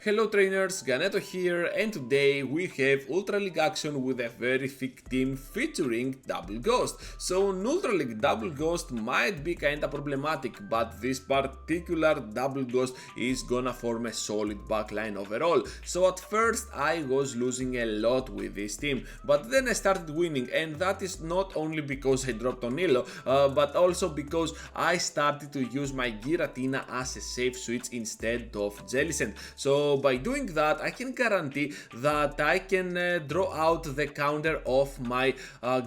Hello trainers, Ganeto here, and today we have Ultra League action with a very thick team featuring Double Ghost. So in Ultra League, Double Ghost might be kinda problematic, but this particular Double Ghost is gonna form a solid backline overall. So at first I was losing a lot with this team, but then I started winning, and that is not only because I dropped on Elo, but also because I started to use my Giratina as a safe switch instead of Jellicent. So by doing that, I can guarantee that I can draw out the counter of my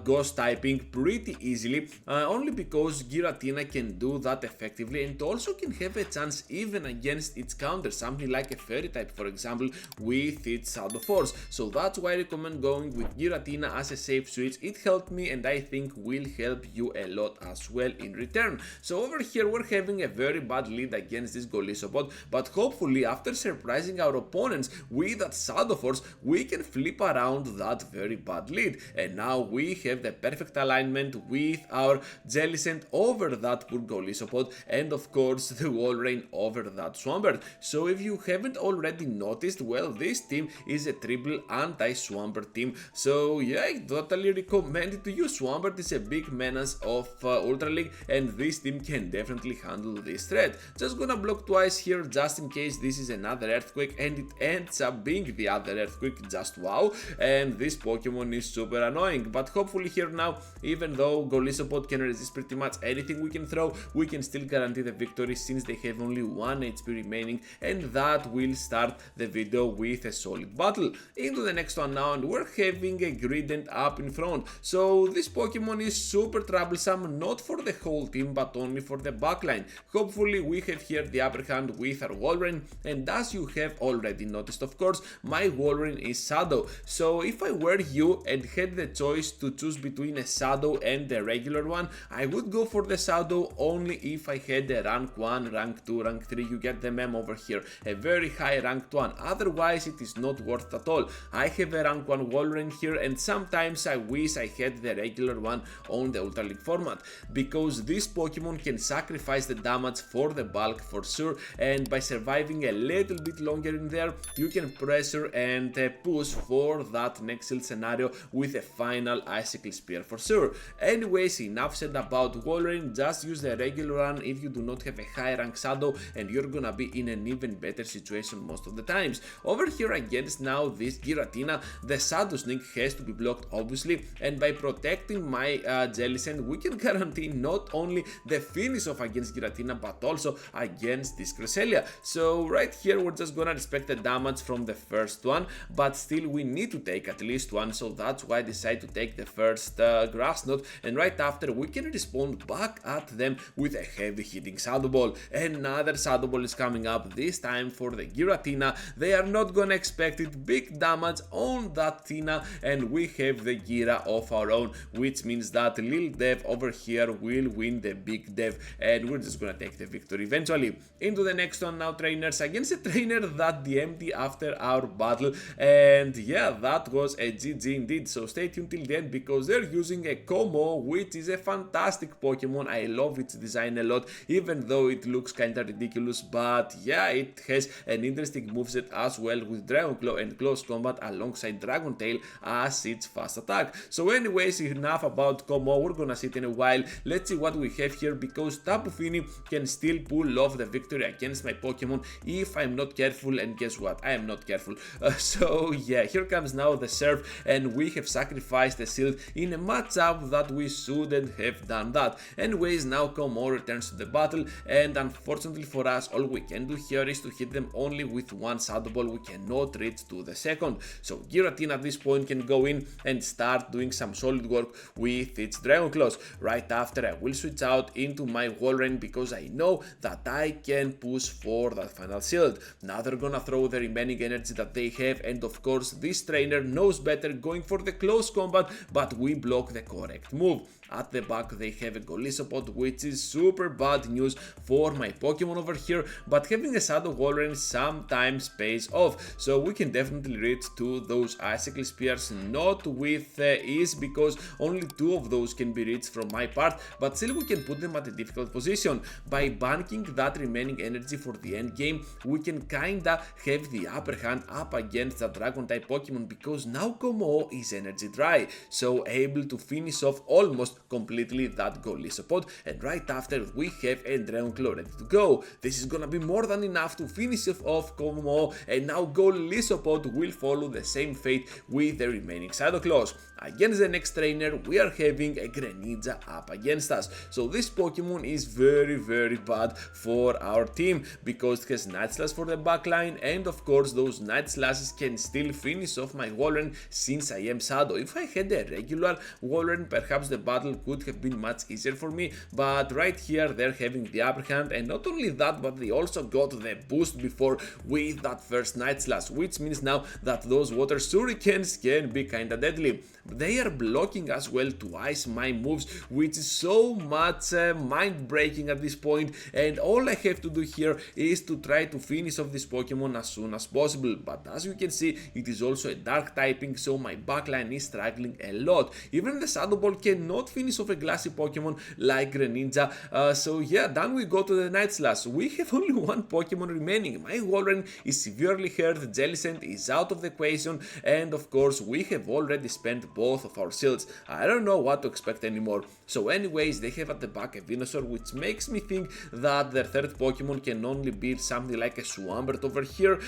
ghost typing pretty easily, only because Giratina can do that effectively and also can have a chance even against its counter, something like a fairy type for example with its Shadow Force. So that's why I recommend going with Giratina as a safe switch. It helped me and I think will help you a lot as well in return. So over here we're having a very bad lead against this Golisopod, but hopefully after surprising our opponents with that Shadow Force, we can flip around that very bad lead. And now we have the perfect alignment with our Jellicent over that poor Golisopod, and of course the Wall Rain over that Swampert. So if you haven't already noticed, well, this team is a triple anti-Swampert team. So yeah, I totally recommend it to you. Swampert is a big menace of Ultra League, and this team can definitely handle this threat. Just gonna block twice here just in case this is another Earthquake, and it ends up being the other Earthquake, just wow. And this Pokemon is super annoying, but hopefully here now, even though Golisopod can resist pretty much anything we can throw, we can still guarantee the victory since they have only 1 HP remaining, and that will start the video with a solid battle. Into the next one now, and we're having a Grident up in front. So this Pokemon is super troublesome, not for the whole team but only for the backline. Hopefully we have here the upper hand with our Walrein, and as you have already noticed, of course, my Walrein is Shadow. So if I were you and had the choice to choose between a Shadow and a regular one, I would go for the Shadow only if I had a rank 1, rank 2, rank 3, you get the memo over here, a very high ranked one. Otherwise it is not worth at all. I have a rank 1 Walrein here, and sometimes I wish I had the regular one on the Ultra League format, because this Pokemon can sacrifice the damage for the bulk for sure, and by surviving a little bit longer in there, you can pressure and push for that next shield scenario with a final Icicle Spear for sure. Anyways, enough said about Walrein. Just use the regular one if you do not have a high rank Shadow, and you're gonna be in an even better situation most of the times. Over here against now this Giratina, the Shadow Sneak has to be blocked obviously, and by protecting my Jellicent, we can guarantee not only the finish off against Giratina but also against this Cresselia. So right here we're just gonna respect the damage from the first one, but still we need to take at least one, so that's why I decided to take the first Grass Knot, and right after we can respond back at them with a heavy hitting Shadow Ball. Another Shadow Ball is coming up, this time for the Giratina. They are not gonna expect it, big damage on that Tina, and we have the Gira of our own, which means that Lil Dev over here will win the big Dev, and we're just gonna take the victory eventually. Into the next one now, trainers, against a trainer that DM'd after our battle, and yeah, that was a GG indeed. So stay tuned till the end because they're using a Como, which is a fantastic Pokemon. I love its design a lot, even though it looks kinda ridiculous, but yeah, it has an interesting moveset as well with Dragon Claw and Close Combat alongside Dragon Tail as its fast attack. So anyways, enough about Como, we're gonna sit in a while. Let's see what we have here, because Tapu Fini can still pull off the victory against my Pokemon if I'm not careful, and guess what, I am not careful. So yeah, here comes now the serve, and we have sacrificed the shield in a matchup that we shouldn't have done that. Anyways, now Como returns to the battle, and unfortunately for us, all we can do here is to hit them only with one Shadow Ball. We cannot reach to the second, so Giratina at this point can go in and start doing some solid work with its Dragon Claws. Right after, I will switch out into my Walrein because I know that I can push for that final shield. Now they're gonna throw the remaining energy that they have, and of course this trainer knows better, going for the close combat, but we block the correct move. At the back they have a Golisopod, which is super bad news for my Pokemon over here, but having a Shadow Walrein sometimes pays off, so we can definitely reach to those Icicle Spears, not with ease because only 2 of those can be reached from my part, but still we can put them at a difficult position. By banking that remaining energy for the end game, we can kinda kinda have the upper hand up against the dragon type Pokemon because now Como is energy dry, so able to finish off almost completely that Golisopod, and right after we have a Dragonclaw ready to go. This is gonna be more than enough to finish off Como, and now Golisopod will follow the same fate with the remaining Shadowclaws. Against the next trainer we are having a Greninja up against us, so this Pokemon is very bad for our team because it has Night Slash for the backline, and of course those Night Slashes can still finish off my Walrein since I am Shadow. If I had a regular Walrein, perhaps the battle could have been much easier for me, but right here they're having the upper hand, and not only that, but they also got the boost before with that first Night Slash, which means now that those Water Shurikens can be kinda deadly. They are blocking as well twice my moves, which is so much mind breaking at this point, and all I have to do here is to try to finish off this Pokemon as soon as possible. But as you can see, it is also a dark typing, so my backline is struggling a lot. Even the Shadow Ball cannot finish off a glassy Pokemon like Greninja, so yeah, then we go to the Night Slash. We have only one Pokemon remaining. My Walrein is severely hurt, Jellicent is out of the equation, and of course we have already spent both of our shields. I don't know what to expect anymore. So anyways, they have at the back a Venusaur, which makes me think that their third Pokemon can only be something like a Swampert over here,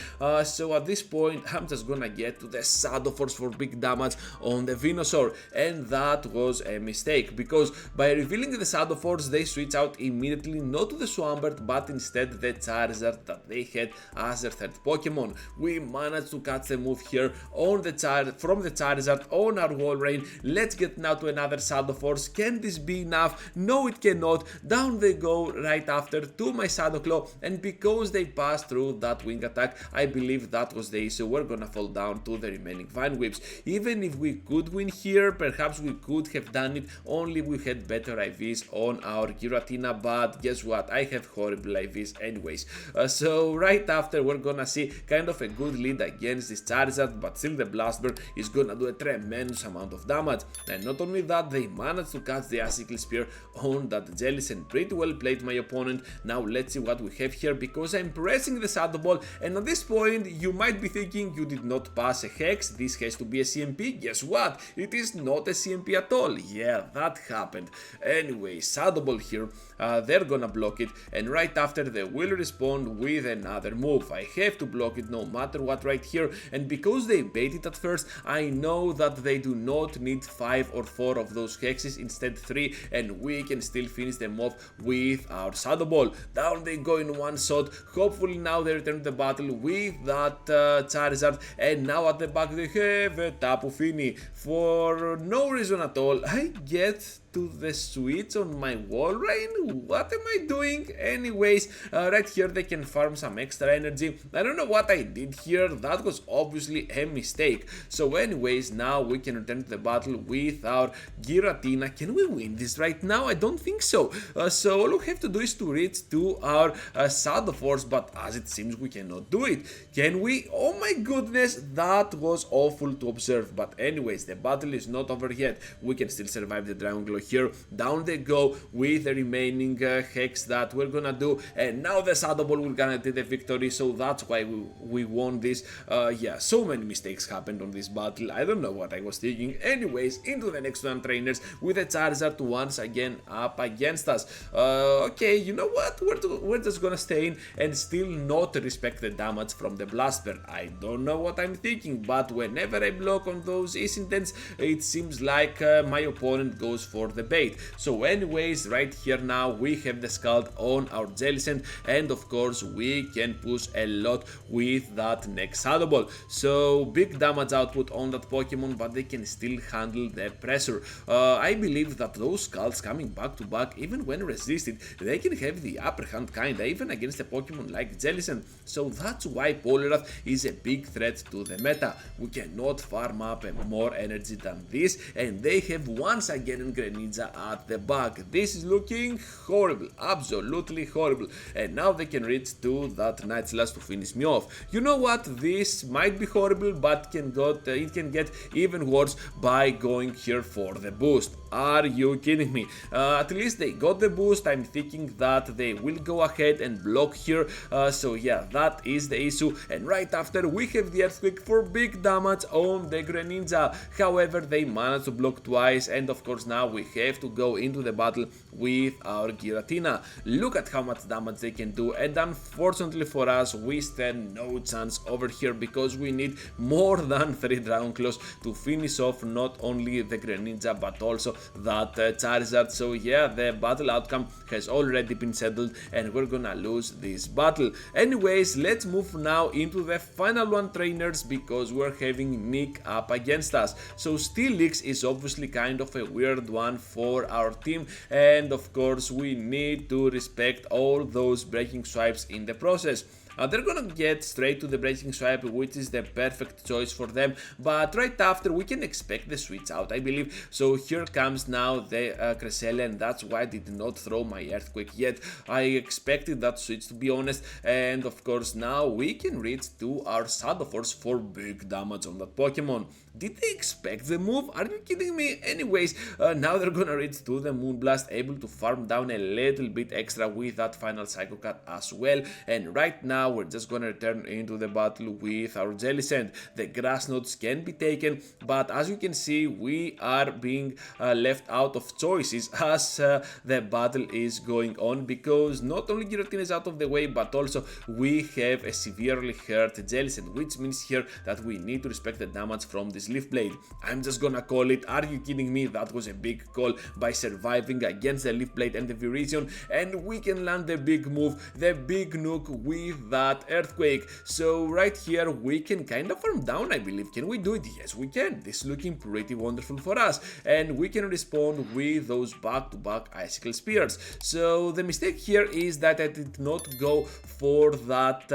so at this point I'm just gonna get to the Shadow Force for big damage on the Venusaur, and that was a mistake because by revealing the Shadow Force they switch out immediately not to the Swampert but instead the Charizard that they had as their third Pokemon. We managed to catch the move here on the from the Charizard on our Walrein. Let's get now to another Shadow Force. Can this be enough? No, it cannot. Down they go right after to my Shadowclaw, and because they passed through that wing attack, I believe that was the issue. We're gonna fall down to the remaining Vine Whips. Even if we could win here, perhaps we could have done it only we had better IVs on our Giratina, but guess what? I have horrible IVs anyways. So right after we're gonna see kind of a good lead against this Charizard, but still the Blast Burn is gonna do a tremendous amount of damage. And not only that, they managed to catch the Icicle Spear on that Jellicent. Pretty well played my opponent. Now let's see what we have here because I'm pressing the Shadow Ball, and at this point you might be thinking you did not pass a Hex, this has to be a CMP. Guess what? It is not a CMP at all. Yeah, that happened. Anyway, Shadow Ball here, they're gonna block it, and right after they will respond with another move. I have to block it no matter what right here, and because they bait it at first, I know that they do not need 5 or 4 of those Hexes, instead 3, and we can still finish them off with our Shadow Ball. Down they go in one shot. Hopefully now they return to the battle with that Charizard, and now at the back they have a Tapu Fini. For no reason at all, I get to the switch on my Walrein. What am I doing? Anyways, right here they can farm some extra energy. I don't know what I did here. That was obviously a mistake. So anyways, now we can return to the battle with our Giratina. Can we win this right now? I don't think so. So all we have to do is to reach to our Shadow Force, but as it seems we cannot do it. Can we? Oh my goodness, that was awful to observe. But anyways, the battle is not over yet. We can still survive the Dragonclaw here. Down they go with the remaining Hex that we're gonna do, and now the Shadow Ball will guarantee the victory, so that's why we won this. Yeah, so many mistakes happened on this battle. I don't know what I was thinking. Anyways, into the next one trainers with a Charizard once again up against us. Okay, you know what? We're just gonna stay in and still not respect the damage from the Blaster. I don't know what I'm thinking, but whenever I block on those Incintents, it seems like my opponent goes for the bait. So anyways, right here now we have the Scald on our Jellicent, and of course we can push a lot with that next Shadow Ball. So big damage output on that Pokemon, but they can still handle the pressure. I believe that those Scalds coming back to back, even when resisted, they can have the upper hand kinda, even against a Pokemon like Jellicent. So that's why Poliwrath is a big threat to the meta. We cannot farm up more energy than this, and they have once again in Greninja at the back. This is looking horrible, absolutely horrible, and now they can reach to that Night Slash to finish me off. You know what, this might be horrible, but it can get even worse by going here for the boost. Are you kidding me? At least they got the boost. I'm thinking that they will go ahead and block here, so yeah, that is the issue. And right after we have the Earthquake for big damage on the Greninja. However, they managed to block twice, and of course now we have to go into the battle with our Giratina. Look at how much damage they can do, and unfortunately for us, we stand no chance over here because we need more than 3 Dragon Claws to finish off not only the Greninja but also that Charizard. So yeah, the battle outcome has already been settled and we're gonna lose this battle. Anyways, let's move now into the final one, trainers, because we're having Nick up against us. So Steelix is obviously kind of a weird one for our team, and of course we need to respect all those breaking swipes in the process. They're gonna get straight to the breaking swipe, which is the perfect choice for them, but right after we can expect the switch out, I believe. So here comes now the Cresselia, and that's why I did not throw my Earthquake yet. I expected that switch, to be honest, and of course now we can reach to our Shadow Force for big damage on that Pokemon. Did they expect the move? Are you kidding me? Anyways, now they're gonna reach to the Moonblast, able to farm down a little bit extra with that final Psycho Cut as well, and right now we're just gonna return into the battle with our Jelly Sand. The Grass Notes can be taken, but as you can see, we are being left out of choices as the battle is going on, because not only Giratina is out of the way, but also we have a severely hurt Jelly Sand, which means here that we need to respect the damage from this Leaf Blade. I'm just gonna call it. Are you kidding me? That was a big call by surviving against the Leaf Blade and the Virizion, and we can land the big move, the big nuke with that Earthquake. So right here we can kind of farm down, I believe. Can we do it? Yes, we can. This is looking pretty wonderful for us, and we can respond with those back-to-back Icicle Spears. So the mistake here is that I did not go for that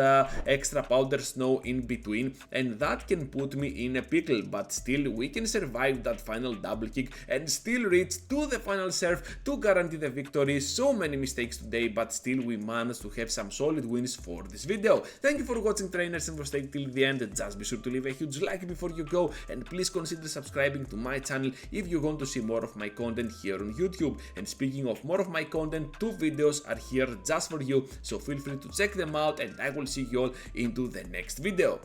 extra Powder Snow in between, and that can put me in a pickle, but still we can survive that final double kick and still reach to the final serve to guarantee the victory. So many mistakes today, but still we managed to have some solid wins for this video. Thank you for watching, trainers, and for staying till the end. Just be sure to leave a huge like before you go, and please consider subscribing to my channel if you want to see more of my content here on YouTube. And speaking of more of my content, 2 videos are here just for you, so feel free to check them out, and I will see you all into the next video.